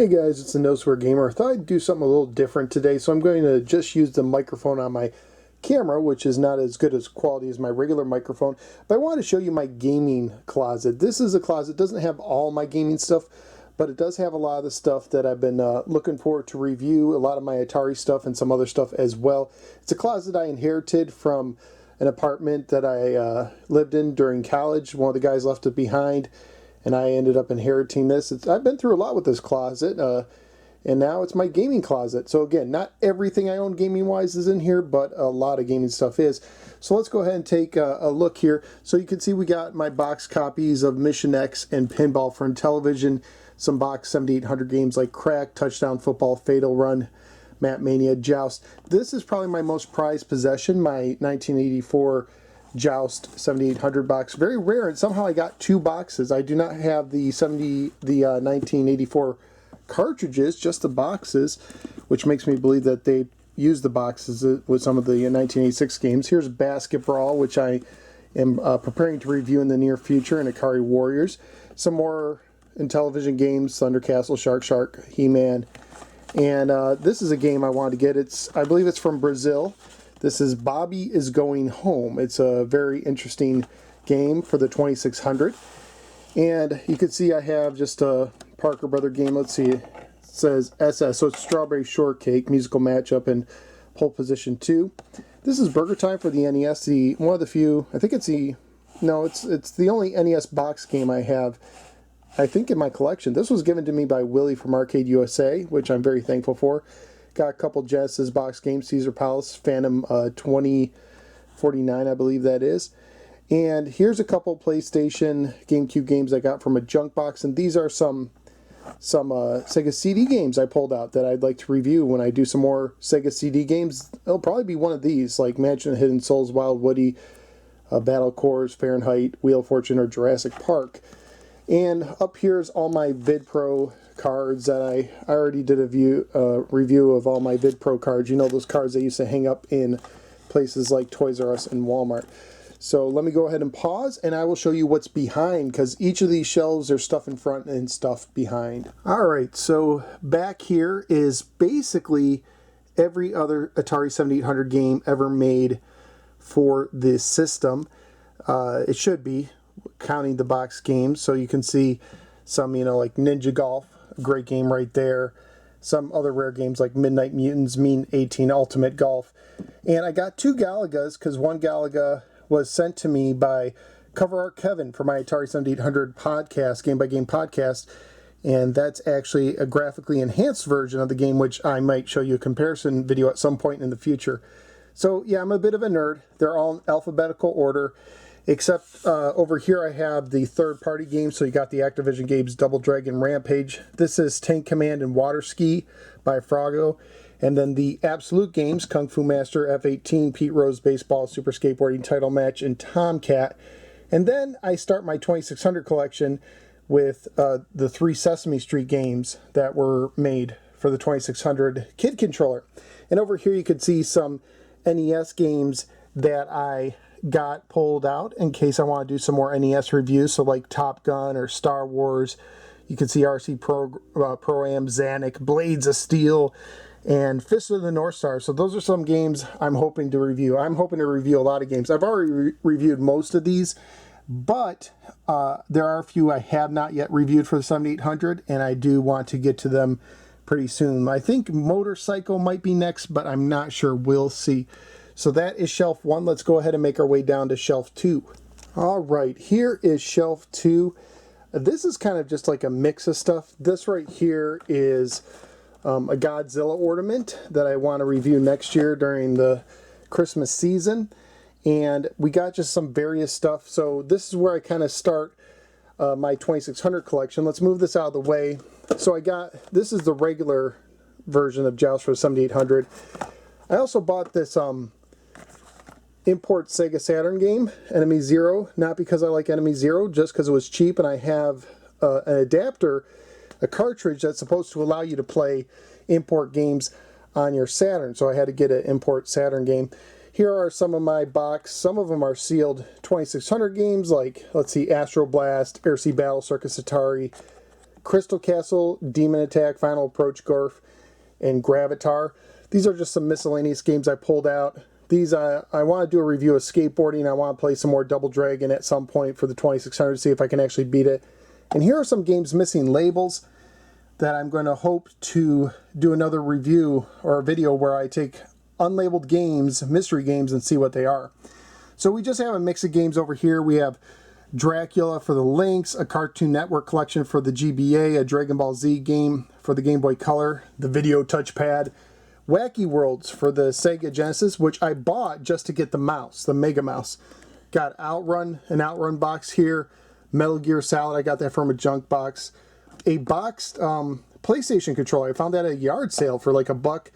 Hey guys, it's the No Swear Gamer. I thought I'd do something a little different today, so I'm going to just use the microphone on my camera, which is not as good as quality as my regular microphone, but I want to show you my gaming closet. This is a closet. It doesn't have all my gaming stuff, but it does have a lot of the stuff that I've been looking forward to review, a lot of my Atari stuff and some other stuff as well. It's a closet I inherited from an apartment that I lived in during college. One of the guys left it behind, and I ended up inheriting this. I've been through a lot with this closet, and now it's my gaming closet. So again, not everything I own gaming-wise is in here, but a lot of gaming stuff is. So let's go ahead and take a look here. So you can see we got my box copies of Mission X and Pinball for Intellivision, some box 7800 games like Crack, Touchdown Football, Fatal Run, Map Mania, Joust. This is probably my most prized possession, my 1984 Joust 7800 box. Very rare, and somehow I got two boxes. I do not have the 1984 cartridges, just the boxes, which makes me believe that they used the boxes with some of the 1986 games. Here's Basketball, which I am preparing to review in the near future, and Atari Warriors. Some more Intellivision games, Thunder Castle, Shark, He-Man. And this is a game I wanted to get. I believe it's from Brazil. This is Bobby is Going Home. It's a very interesting game for the 2600. And you can see I have just a Parker Brother game. Let's see, it says SS, so it's Strawberry Shortcake, musical matchup, and pole position 2. This is Burger Time for the NES, one of the few, I think it's the only NES box game I have, I think, in my collection. This was given to me by Willie from Arcade USA, which I'm very thankful for. Got a couple Genesis box games, Caesar Palace, Phantom 2049, I believe that is. And here's a couple PlayStation, GameCube games I got from a junk box, and these are some Sega CD games I pulled out that I'd like to review when I do some more Sega CD games. It'll probably be one of these, like Mansion of Hidden Souls, Wild Woody, Battle Cores, Fahrenheit, Wheel of Fortune, or Jurassic Park. And up here is all my VidPro cards that I already did a review of all my VidPro cards. You know, those cards I used to hang up in places like Toys R Us and Walmart. So let me go ahead and pause, and I will show you what's behind, because each of these shelves, there's stuff in front and stuff behind. Alright, so back here is basically every other Atari 7800 game ever made for this system. It should be, counting the box games. So you can see some, like Ninja Golf, a great game right there. Some other rare games like Midnight Mutants, Mean 18, Ultimate Golf. And I got two Galagas, because one Galaga was sent to me by Cover Art Kevin for my Atari 7800 podcast, Game by Game podcast. And that's actually a graphically enhanced version of the game, which I might show you a comparison video at some point in the future. So yeah, I'm a bit of a nerd. They're all in alphabetical order. Except over here I have the third-party games. So you got the Activision games Double Dragon Rampage. This is Tank Command and Water Ski by Froggo. And then the Absolute games, Kung Fu Master, F-18, Pete Rose Baseball, Super Skateboarding Title Match, and Tomcat. And then I start my 2600 collection with the 3 Sesame Street games that were made for the 2600 Kid Controller. And over here you can see some NES games that I got pulled out in case I want to do some more NES reviews, so like Top Gun or Star Wars. You can see RC Pro-Am, Zanuck, Blades of Steel, and Fist of the North Star. So those are some games I'm hoping to review. I'm hoping to review a lot of games. I've already reviewed most of these, but there are a few I have not yet reviewed for the 7800, and I do want to get to them pretty soon. I think Motorcycle might be next, but I'm not sure. We'll see. So that is shelf 1. Let's go ahead and make our way down to shelf 2. Alright, here is shelf 2. This is kind of just like a mix of stuff. This right here is a Godzilla ornament that I want to review next year during the Christmas season. And we got just some various stuff. So this is where I kind of start my 2600 collection. Let's move this out of the way. So this is the regular version of Joust for 7800. I also bought this import Sega Saturn game, Enemy Zero, not because I like Enemy Zero, just because it was cheap, and I have an adapter, a cartridge that's supposed to allow you to play import games on your Saturn, so I had to get an import Saturn game. Here are some of my box. Some of them are sealed 2600 games, like, let's see, Astro Blast, Air Sea Battle, Circus Atari, Crystal Castle, Demon Attack, Final Approach, Gorf, and Gravitar. These are just some miscellaneous games I pulled out. These, I want to do a review of skateboarding. I want to play some more Double Dragon at some point for the 2600 to see if I can actually beat it. And here are some games missing labels that I'm going to hope to do another review or a video where I take unlabeled games, mystery games, and see what they are. So we just have a mix of games over here. We have Dracula for the Lynx, a Cartoon Network collection for the GBA, a Dragon Ball Z game for the Game Boy Color, the Video Touchpad, Wacky Worlds for the Sega Genesis, which I bought just to get the mouse, the Mega Mouse. Got Outrun, an Outrun box here. Metal Gear Solid, I got that from a junk box. A boxed PlayStation controller. I found that at a yard sale for like $1.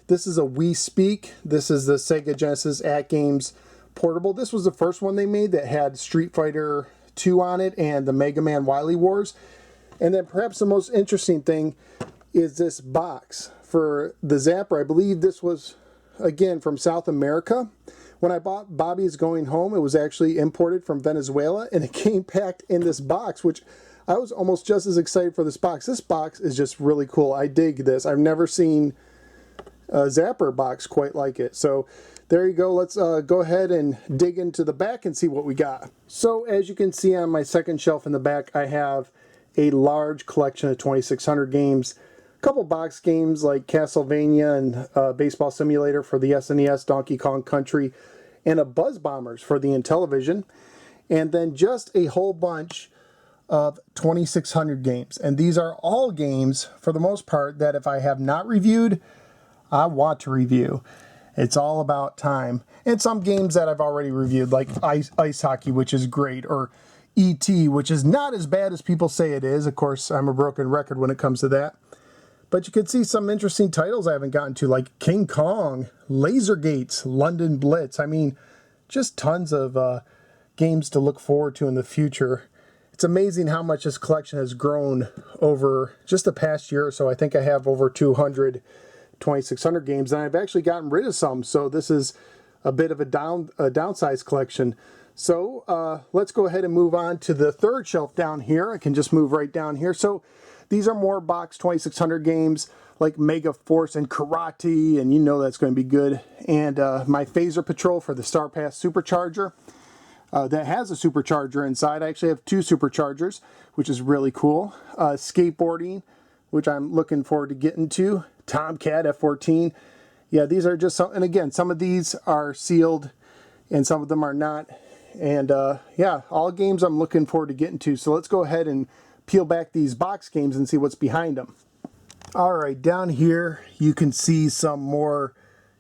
This is a Wii Speak. This is the Sega Genesis At Games Portable. This was the first one they made that had Street Fighter 2 on it and the Mega Man Wily Wars. And then perhaps the most interesting thing is this box for the Zapper. I believe this was, again, from South America. When I bought Bobby's Going Home, it was actually imported from Venezuela, and it came packed in this box, which I was almost just as excited for this box. This box is just really cool. I dig this. I've never seen a Zapper box quite like it. So there you go. Let's go ahead and dig into the back and see what we got. So as you can see on my second shelf in the back, I have a large collection of 2600 games. A couple box games like Castlevania and Baseball Simulator for the SNES, Donkey Kong Country, and a Buzz Bombers for the Intellivision. And then just a whole bunch of 2600 games. And these are all games, for the most part, that if I have not reviewed, I want to review. It's all about time. And some games that I've already reviewed, like ice hockey, which is great, or E.T., which is not as bad as people say it is. Of course, I'm a broken record when it comes to that. But you can see some interesting titles I haven't gotten to, like King Kong, Laser Gates, London Blitz. I mean, just tons of games to look forward to in the future. It's amazing how much this collection has grown over just the past year or so. I think I have over 200 2600 games, and I've actually gotten rid of some, so this is a bit of a downsized collection. So let's go ahead and move on to the third shelf down here. I can just move right down here. So these are more box 2600 games like Mega Force and Karate, and you know that's going to be good. And my Phaser Patrol for the Star Pass Supercharger. That has a supercharger inside. I actually have 2 superchargers, which is really cool. Skateboarding, which I'm looking forward to getting to. Tomcat F-14. Yeah, these are just some, and again, some of these are sealed and some of them are not. And yeah, all games I'm looking forward to getting to. So let's go ahead and peel back these box games and see what's behind them. All right, down here you can see some more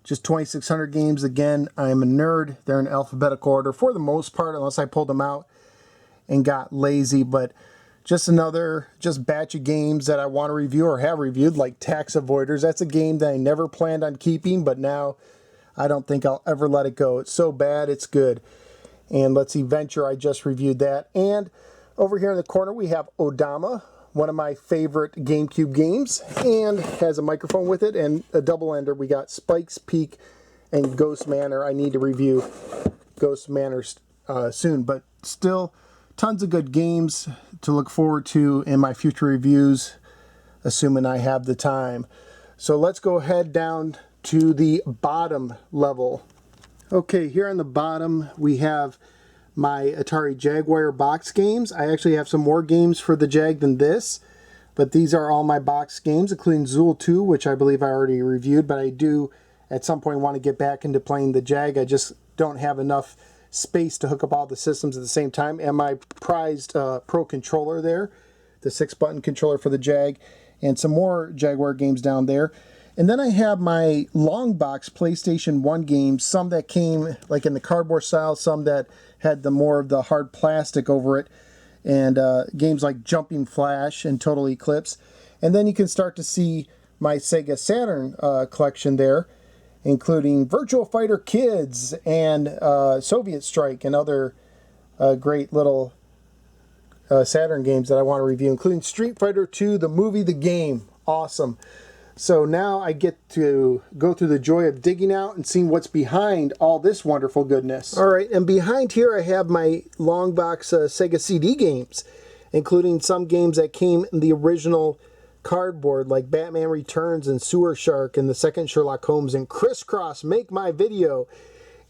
just 2600 games. Again, I'm a nerd. They're in alphabetical order for the most part, unless I pulled them out and got lazy. But just another batch of games that I want to review or have reviewed, like Tax Avoiders. That's a game that I never planned on keeping, but now I don't think I'll ever let it go. It's so bad, it's good. And let's see, Venture, I just reviewed that. And over here in the corner, we have Odama, one of my favorite GameCube games, and has a microphone with it, and a double ender. We got Spike's Peak and Ghost Manor. I need to review Ghost Manor soon, but still tons of good games to look forward to in my future reviews, assuming I have the time. So let's go ahead down to the bottom level. Okay, here on the bottom we have my Atari Jaguar box games. I actually have some more games for the Jag than this, but these are all my box games, including Zool 2, which I believe I already reviewed, but I do at some point want to get back into playing the Jag. I just don't have enough space to hook up all the systems at the same time. And my prized Pro controller there, the 6-button controller for the Jag, and some more Jaguar games down there. And then I have my long box PlayStation 1 games, some that came like in the cardboard style, some that had the more of the hard plastic over it, and games like Jumping Flash and Total Eclipse. And then you can start to see my Sega Saturn collection there, including Virtual Fighter Kids and Soviet Strike and other great little Saturn games that I want to review, including Street Fighter 2, the movie, the game. Awesome. So now I get to go through the joy of digging out and seeing what's behind all this wonderful goodness. All right, and behind here I have my long box Sega CD games. including some games that came in the original cardboard, like Batman Returns and Sewer Shark and the second Sherlock Holmes and Crisscross Make My Video.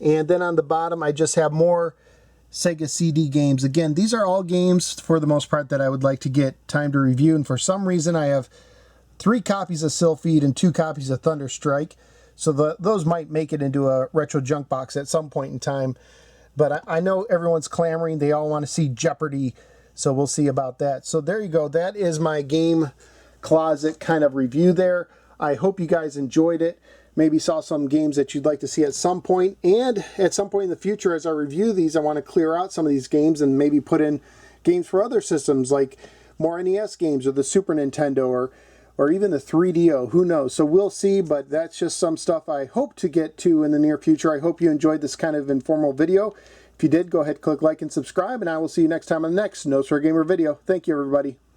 And then on the bottom, I just have more Sega CD games. Again, these are all games, for the most part, that I would like to get time to review. And for some reason, I have 3 copies of Sylpheed and 2 copies of Thunderstrike. So those might make it into a retro junk box at some point in time. But I know everyone's clamoring. They all want to see Jeopardy. So we'll see about that. So there you go. That is my game closet kind of review there. I hope you guys enjoyed it. Maybe saw some games that you'd like to see at some point. And at some point in the future, as I review these, I want to clear out some of these games and maybe put in games for other systems, like more NES games or the Super Nintendo or even the 3DO. Who knows? So we'll see, but that's just some stuff I hope to get to in the near future. I hope you enjoyed this kind of informal video. If you did, go ahead, click like and subscribe, and I will see you next time on the next Notes for a Gamer video. Thank you, everybody.